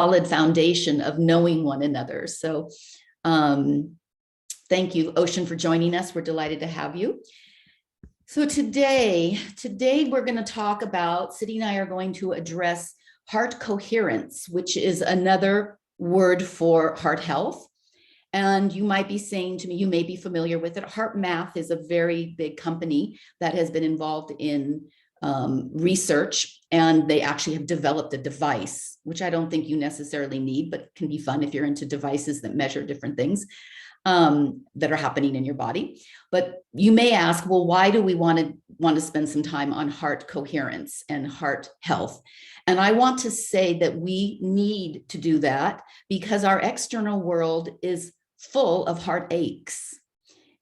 solid foundation of knowing one another. So thank you, Ocean, for joining us. We're delighted to have you. So today we're going to talk about, City and I are going to address heart coherence, which is another word for heart health. And you might be saying to me, you may be familiar with it. HeartMath is a very big company that has been involved in research, and they actually have developed a device, which I don't think you necessarily need, but can be fun if you're into devices that measure different things that are happening in your body. But you may ask, well, why do we want to spend some time on heart coherence and heart health? And I want to say that we need to do that because our external world is full of heart aches,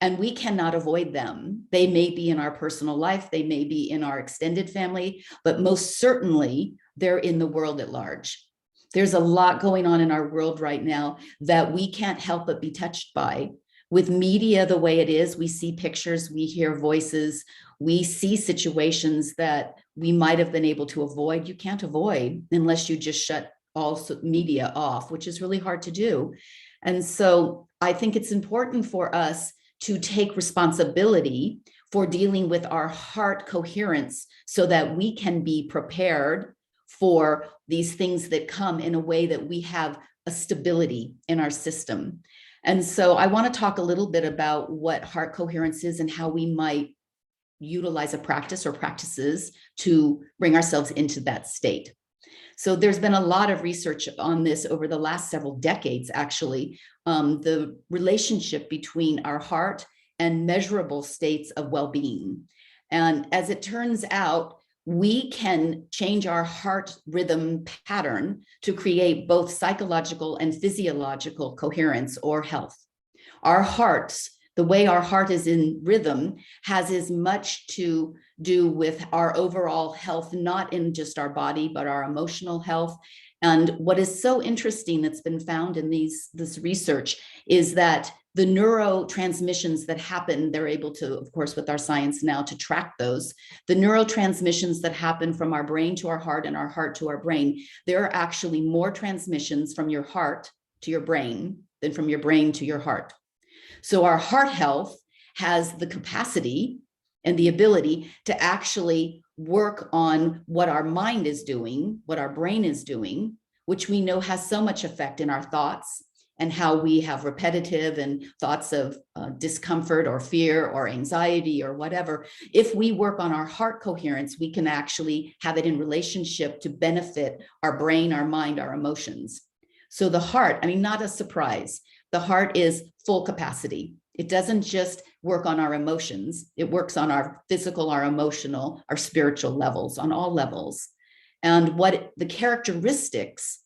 and we cannot avoid them. They may be in our personal life, they may be in our extended family, but most certainly they're in the world at large. There's a lot going on in our world right now that we can't help but be touched by. With media the way it is, we see pictures, we hear voices, we see situations that we might have been able to avoid. You can't avoid unless you just shut all media off, which is really hard to do. And so I think it's important for us to take responsibility for dealing with our heart coherence so that we can be prepared for these things that come in a way that we have a stability in our system. And so I want to talk a little bit about what heart coherence is and how we might utilize a practice or practices to bring ourselves into that state. So there's been a lot of research on this over the last several decades, actually, the relationship between our heart and measurable states of well-being. And as it turns out, we can change our heart rhythm pattern to create both psychological and physiological coherence or health. Our hearts, the way our heart is in rhythm, has as much to do with our overall health, not in just our body, but our emotional health. And what is so interesting that's been found in this research is that the neurotransmissions that happen, they're able to, of course, with our science now, to track those. The neurotransmissions that happen from our brain to our heart and our heart to our brain, there are actually more transmissions from your heart to your brain than from your brain to your heart. So our heart health has the capacity and the ability to actually work on what our mind is doing, what our brain is doing, which we know has so much effect in our thoughts and how we have repetitive and thoughts of discomfort or fear or anxiety or whatever. If we work on our heart coherence, we can actually have it in relationship to benefit our brain, our mind, our emotions. So the heart, I mean, not a surprise. The heart is full capacity. It doesn't just work on our emotions. It works on our physical, our emotional, our spiritual levels, on all levels. And what the characteristics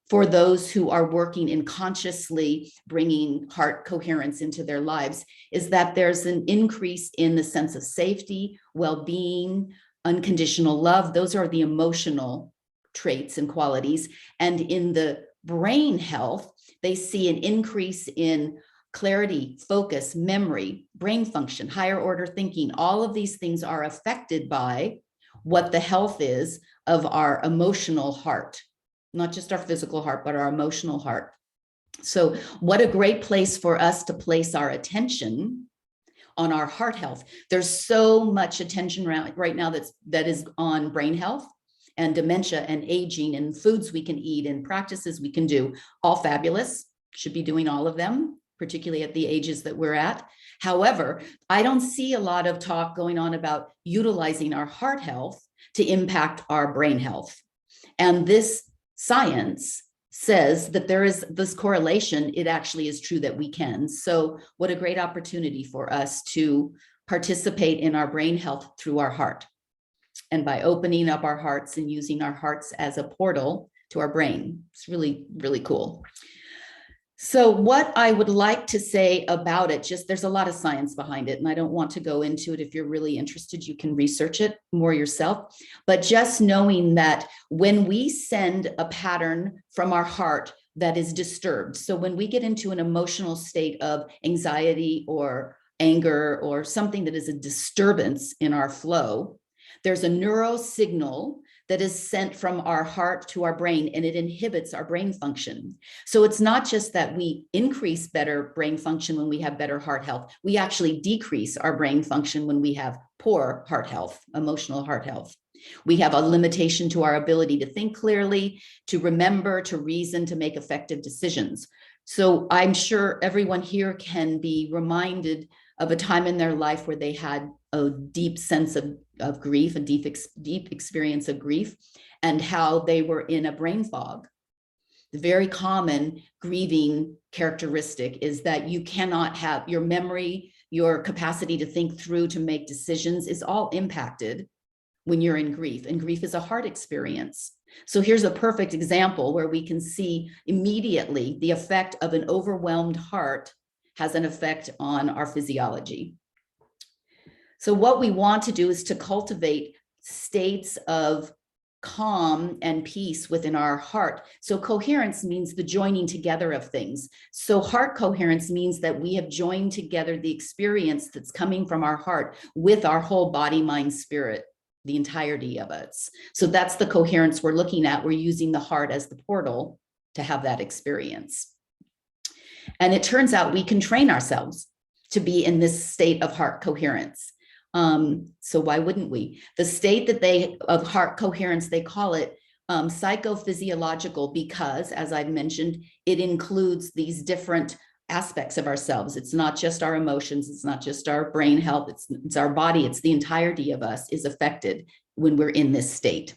for those who are working in consciously bringing heart coherence into their lives is that there's an increase in the sense of safety, well-being, unconditional love. Those are the emotional traits and qualities. And in the brain health, they see an increase in clarity, focus, memory, brain function, higher order thinking. All of these things are affected by what the health is of our emotional heart, not just our physical heart, but our emotional heart. So what a great place for us to place our attention on our heart health. There's so much attention right now that is on brain health and dementia and aging and foods we can eat and practices we can do. All fabulous, should be doing all of them, particularly at the ages that we're at. However, I don't see a lot of talk going on about utilizing our heart health to impact our brain health. And this science says that there is this correlation. It actually is true that we can. So what a great opportunity for us to participate in our brain health through our heart. And by opening up our hearts and using our hearts as a portal to our brain. It's really, really cool. So what I would like to say about it, just there's a lot of science behind it, and I don't want to go into it. If you're really interested, you can research it more yourself. But just knowing that when we send a pattern from our heart that is disturbed, so when we get into an emotional state of anxiety or anger or something that is a disturbance in our flow, there's a neuro signal that is sent from our heart to our brain, and it inhibits our brain function. So it's not just that we increase better brain function when we have better heart health, we actually decrease our brain function when we have poor heart health, emotional heart health. We have a limitation to our ability to think clearly, to remember, to reason, to make effective decisions. So I'm sure everyone here can be reminded of a time in their life where they had a deep sense of grief, a deep experience of grief, and how they were in a brain fog. The very common grieving characteristic is that you cannot have your memory, your capacity to think through, to make decisions is all impacted when you're in grief, and grief is a heart experience. So here's a perfect example where we can see immediately the effect of an overwhelmed heart has an effect on our physiology. So what we want to do is to cultivate states of calm and peace within our heart. So coherence means the joining together of things. So heart coherence means that we have joined together the experience that's coming from our heart with our whole body, mind, spirit, the entirety of us. So that's the coherence we're looking at. We're using the heart as the portal to have that experience. And it turns out we can train ourselves to be in this state of heart coherence. So why wouldn't we? The state of heart coherence, they call it psychophysiological, because, as I've mentioned, it includes these different aspects of ourselves. It's not just our emotions, it's not just our brain health, it's our body, it's the entirety of us is affected when we're in this state.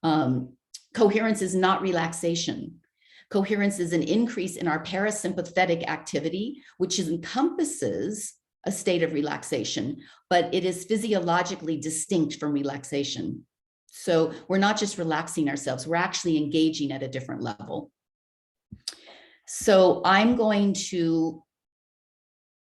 Coherence is not relaxation. Coherence is an increase in our parasympathetic activity, which encompasses a state of relaxation, but it is physiologically distinct from relaxation. So we're not just relaxing ourselves, we're actually engaging at a different level. So I'm going to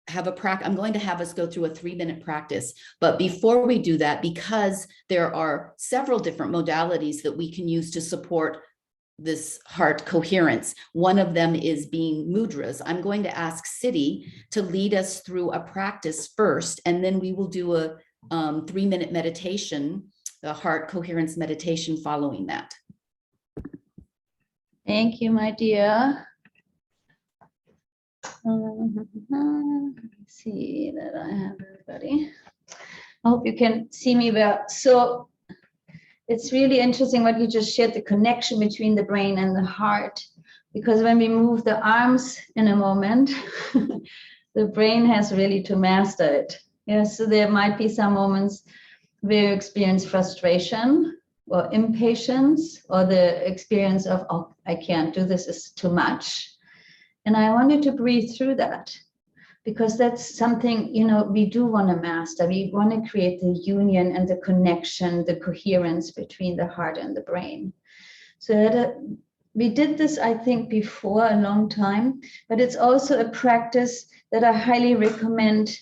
have us go through a 3-minute practice. But before we do that, because there are several different modalities that we can use to support this heart coherence, one of them is being mudras. I'm going to ask Siddhi to lead us through a practice first, and then we will do a 3-minute meditation, a heart coherence meditation following that. Thank you, my dear. Let me see that I have everybody. I hope you can see me well. So it's really interesting what you just shared, the connection between the brain and the heart, because when we move the arms in a moment, the brain has really to master it. Yeah, so there might be some moments where you experience frustration or impatience, or the experience of, oh, I can't do this, is too much. And I wanted to breathe through that, because that's something, we do want to master. We want to create the union and the connection, the coherence between the heart and the brain. So that, we did this, I think, before a long time, but it's also a practice that I highly recommend,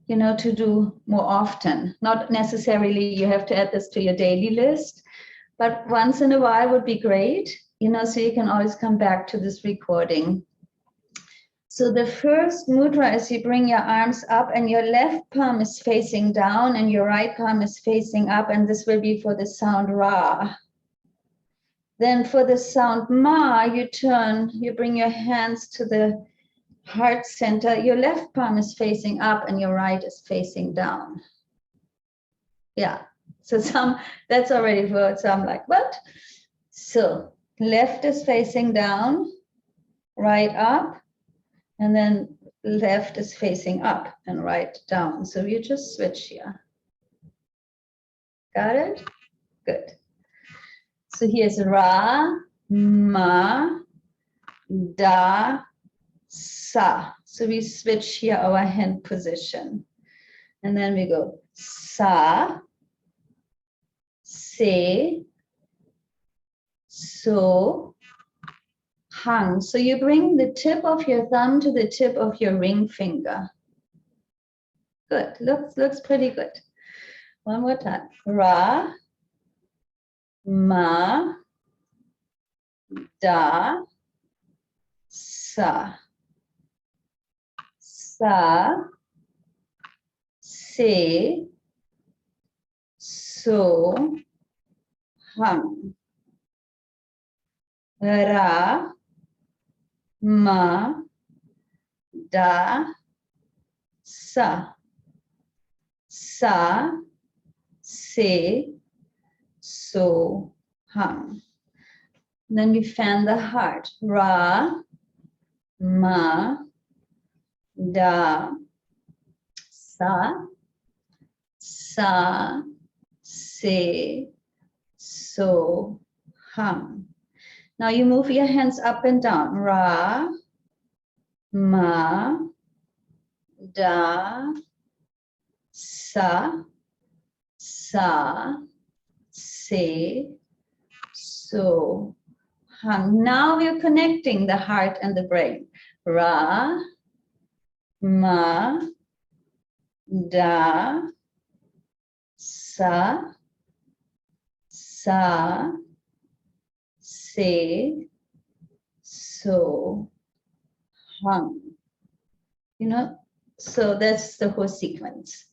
to do more often. Not necessarily you have to add this to your daily list, but once in a while would be great, so you can always come back to this recording. So the first mudra is you bring your arms up and your left palm is facing down and your right palm is facing up, and this will be for the sound Ra. Then for the sound Ma, you bring your hands to the heart center. Your left palm is facing up and your right is facing down. Yeah, so that's already for some like, what? So left is facing down, right up, and then left is facing up and right down. So you just switch here. Got it? Good. So here's Ra, Ma, Da, Sa. So we switch here our hand position. And then we go Sa, Se, So, Hang. So you bring the tip of your thumb to the tip of your ring finger. Good. Looks pretty good. One more time. Ra, Ma, Da, Sa. Sa, Se, So, hung. Ra, ma, da, sa. Sa, se, so, hung. Then we fan the heart. Ra, ma, da, sa, sa, se, so, hum. Now you move your hands up and down. Ra, ma, da, sa, sa, se, so, hum. Now we're connecting the heart and the brain. Ra, ma, da, sa, sa, se, so, hum. You know, so that's the whole sequence.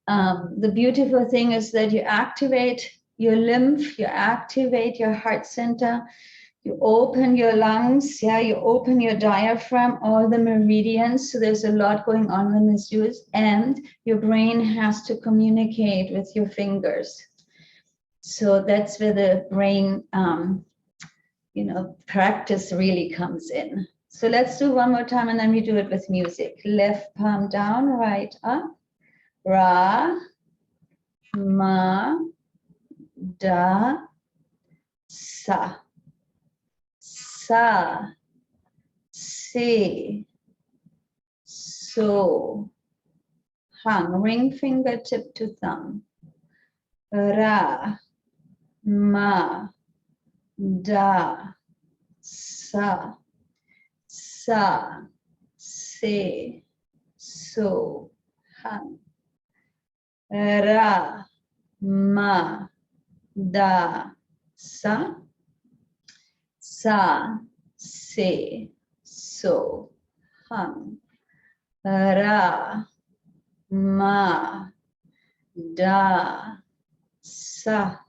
The beautiful thing is that you activate your lymph, you activate your heart center, you open your lungs, yeah, you open your diaphragm, all the meridians. So there's a lot going on when this used, and your brain has to communicate with your fingers. So that's where the brain, you know, practice really comes in. So let's do one more time, and then we do it with music. Left palm down, right up. Ra, ma, da, sa. Sa, se, so, hung. Ring fingertip to thumb. Ra, ma, da, sa, sa, se, so, hung. Ra, ma, da, sa, sa, se, so, hung. Ra, ma, da, sa,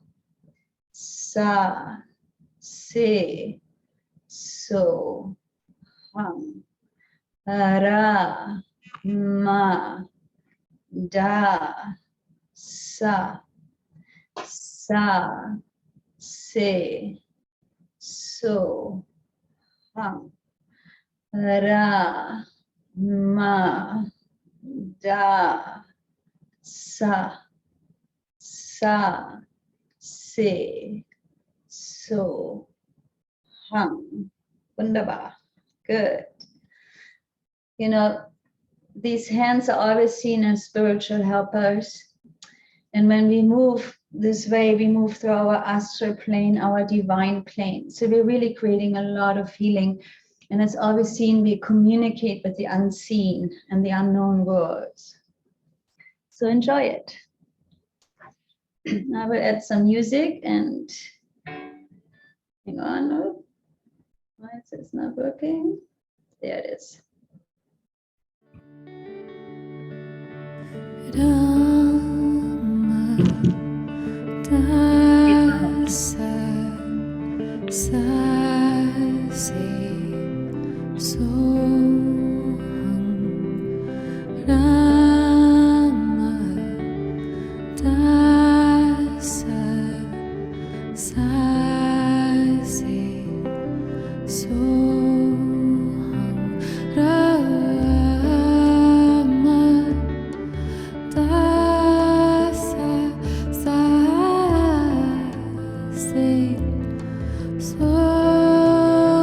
sa, se, so, hung. Ra, ma, da, sa, sa, se, so, hung. Ra, ma, da, sa, sa, se, so, hung. Wunderbar. Good. You know, these hands are always seen as spiritual helpers. And when we move this way, we move through our astral plane, our divine plane. So we're really creating a lot of healing. And it's always seen we communicate with the unseen and the unknown worlds. So enjoy it. I will add some music and hang on. Oh, why is this not working? There it is. Rama, Dasa, Sase, Soham. Rama, Dasa, Sase, Soham. Rama, Dasa, Sase, Soham.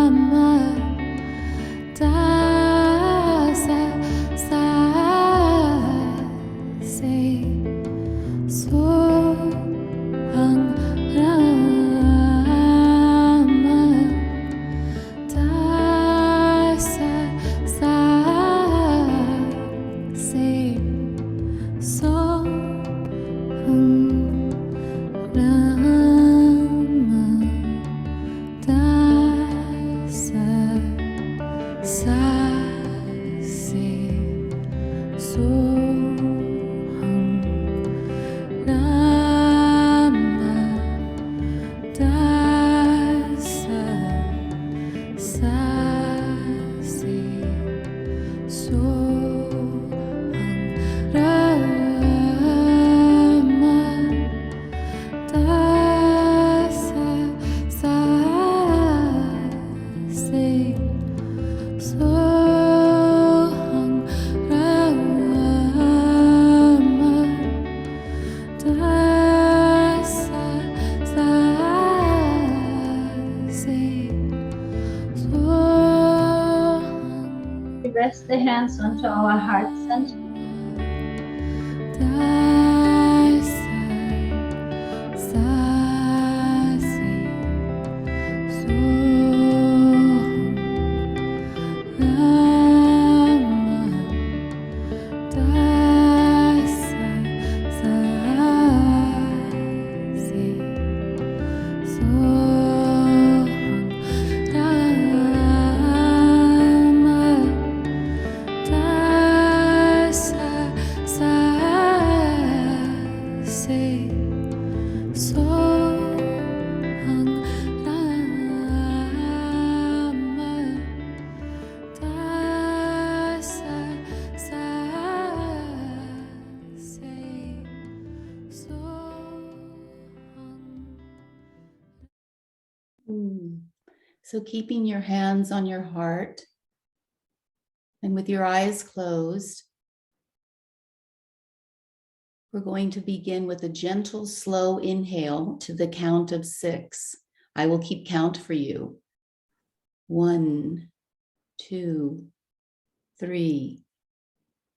Rama press the hands onto our heart center. So keeping your hands on your heart and with your eyes closed, we're going to begin with a gentle, slow inhale to the count of 6. I will keep count for you. 1, 2, 3,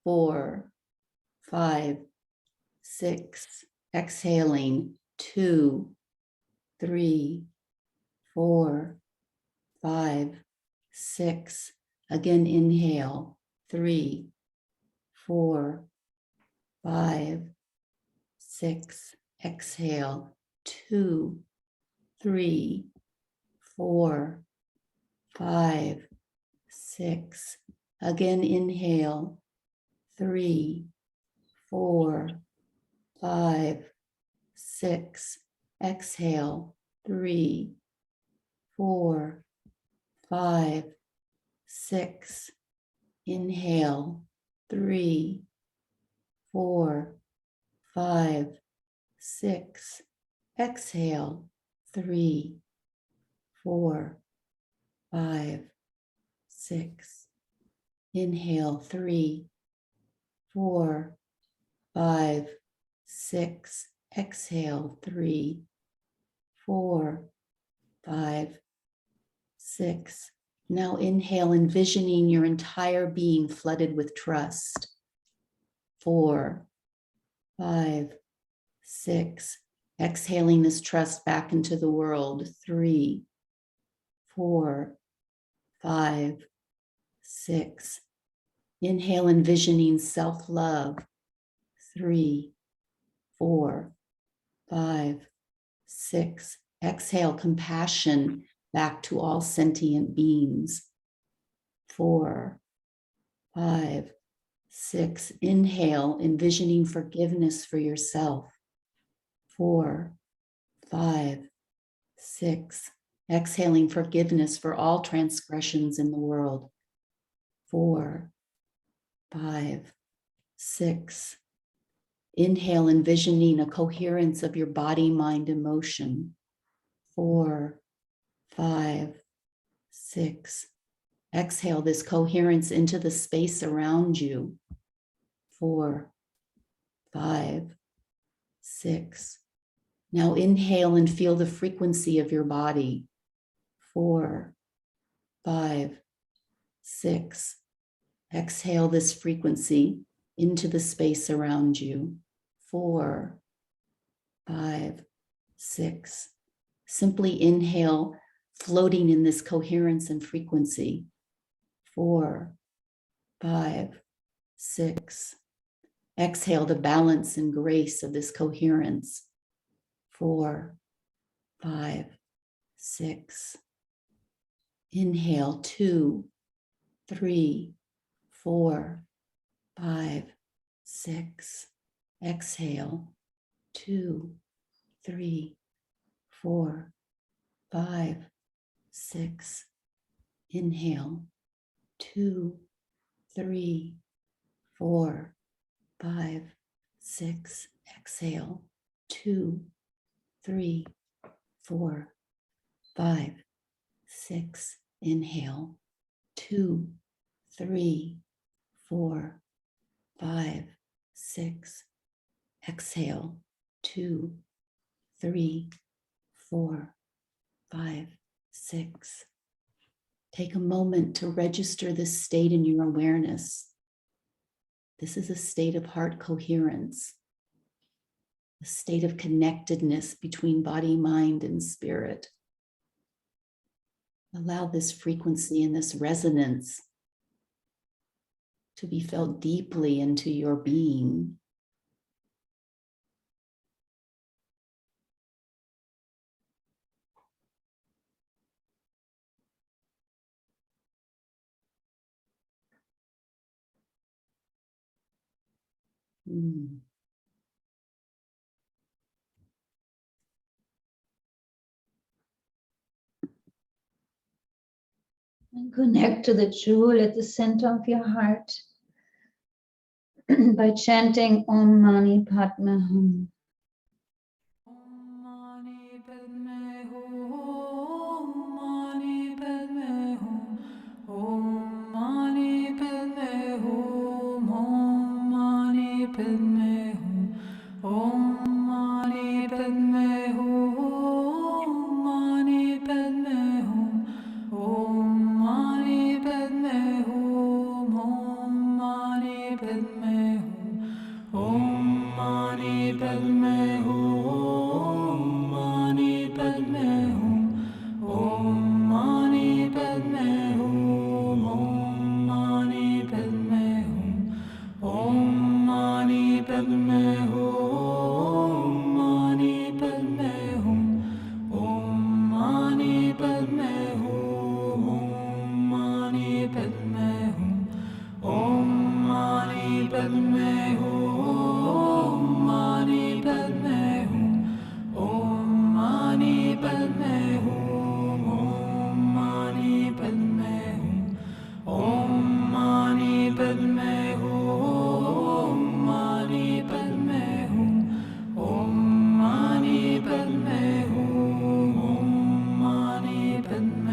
4, 5, 6. Exhaling. 2, 3, 4, 5, 6. Again, inhale. 3, 4, 5, 6. Exhale. 2, 3, 4, 5, 6. Again, inhale. 3, 4, 5, 6. Exhale. 3, 4, 5, 6. Inhale. 3, 4, 5, 6. Exhale. 3, 4, 5, 6. Inhale. 3, 4, 5, 6. Exhale. 3, 4, 5, 6. Now inhale, envisioning your entire being flooded with trust. 4, 5, 6. Exhaling this trust back into the world. 3, 4, 5, 6. Inhale, envisioning self-love. 3, 4, 5, 6. Exhale, compassion back to all sentient beings. 4, 5, 6. Inhale, envisioning forgiveness for yourself. 4, 5, 6. Exhaling forgiveness for all transgressions in the world. 4, 5, 6. Inhale, envisioning a coherence of your body, mind, emotion. 4, 5, 6. Exhale this coherence into the space around you. 4, 5, 6. Now inhale and feel the frequency of your body. 4, 5, 6. Exhale this frequency into the space around you. 4, 5, 6. Simply inhale, floating in this coherence and frequency. 4, 5, 6. Exhale the balance and grace of this coherence. 4, 5, 6. Inhale 2, 3, 4, 5, 6. Exhale 2, 3, 4, 5, 6. Inhale 2, 3, 4, 5, 6. Exhale 2, 3, 4, 5, 6. Inhale 2, 3, 4, 5, 6. Exhale 2, 3, 4, 5, 6. Take a moment to register this state in your awareness. This is a state of heart coherence, a state of connectedness between body, mind, and spirit. Allow this frequency and this resonance to be felt deeply into your being. Mm. And connect to the jewel at the center of your heart by chanting Om Mani Padme Hum. Mani Padme Hum, Mani Padme Hum, Om Mani Padme Hum, Om Mani Padme Hum, Om Mani Padme Hum, Mani Padme Hum, Om Mani Padme Hum, Om Mani Padme Hum. Om Mani Padme Hum, Mani Padme Hum, Om Mani Padme Hum, Om Mani Padme Hum, Om Mani Padme Hum, Mani Padme Hum, Om Mani Padme Hum, Om Mani Padme Hum, Om Mani Padme Hum, Mani Padme Hum, Om Mani Padme Hum, Om Mani Padme Hum, Om Mani Padme Hum, Mani Padme Hum, Om Mani Padme Hum, Om Mani Padme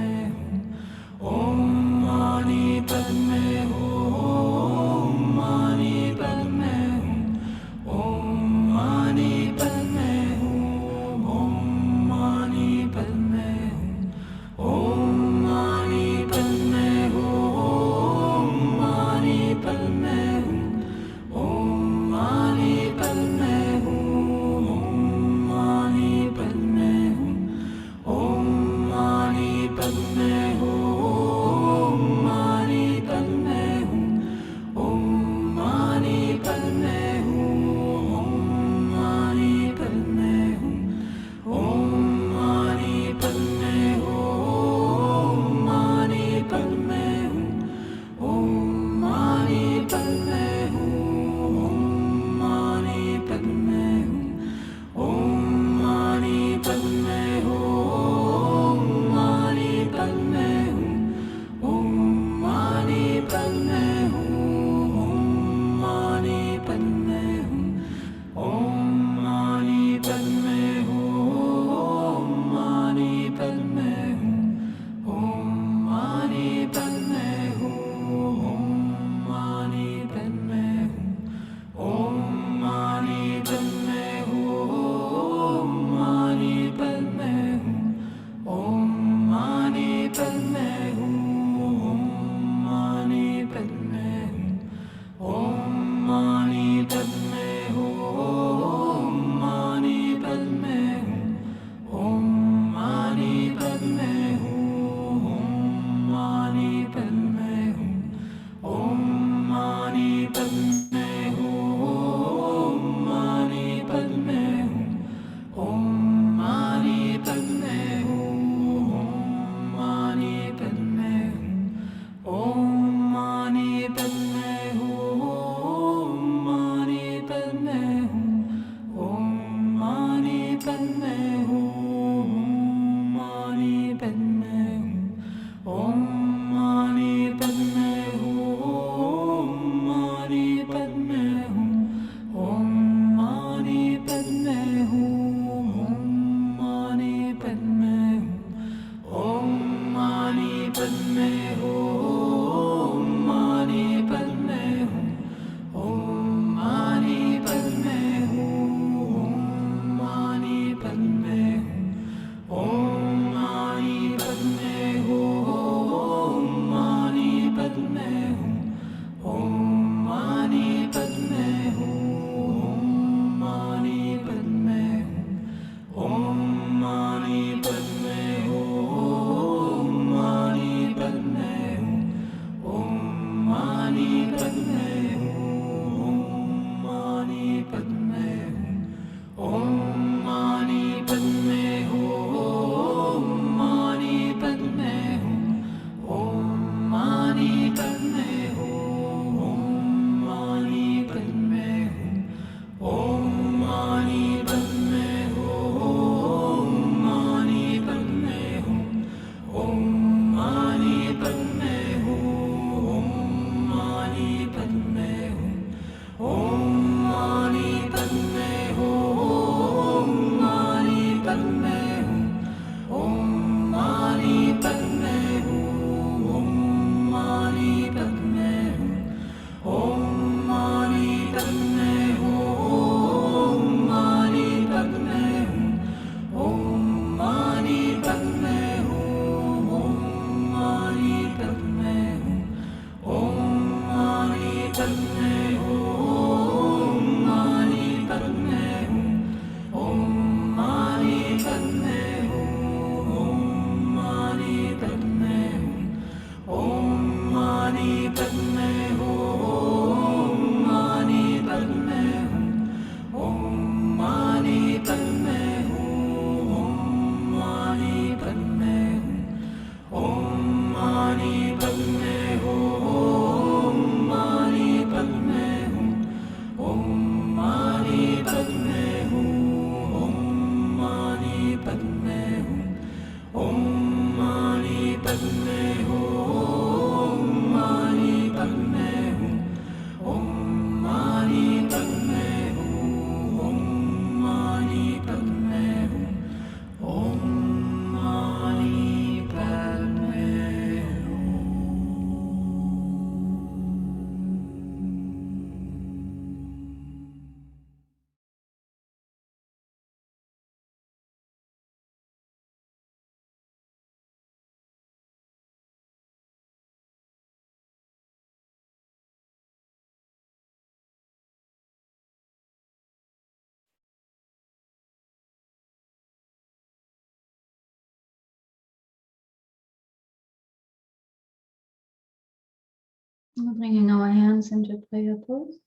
We're bringing our hands into prayer pose.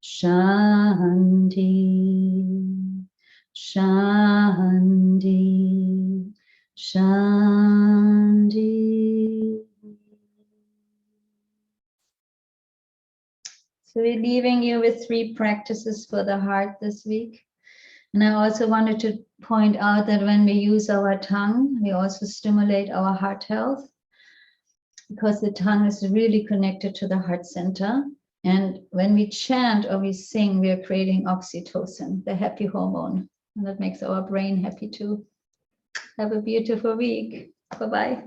Shanti, Shanti, Shanti. So we're leaving you with 3 practices for the heart this week. And I also wanted to point out that when we use our tongue, we also stimulate our heart health, because the tongue is really connected to the heart center. And when we chant or we sing, we are creating oxytocin, the happy hormone. And that makes our brain happy too. Have a beautiful week. Bye-bye.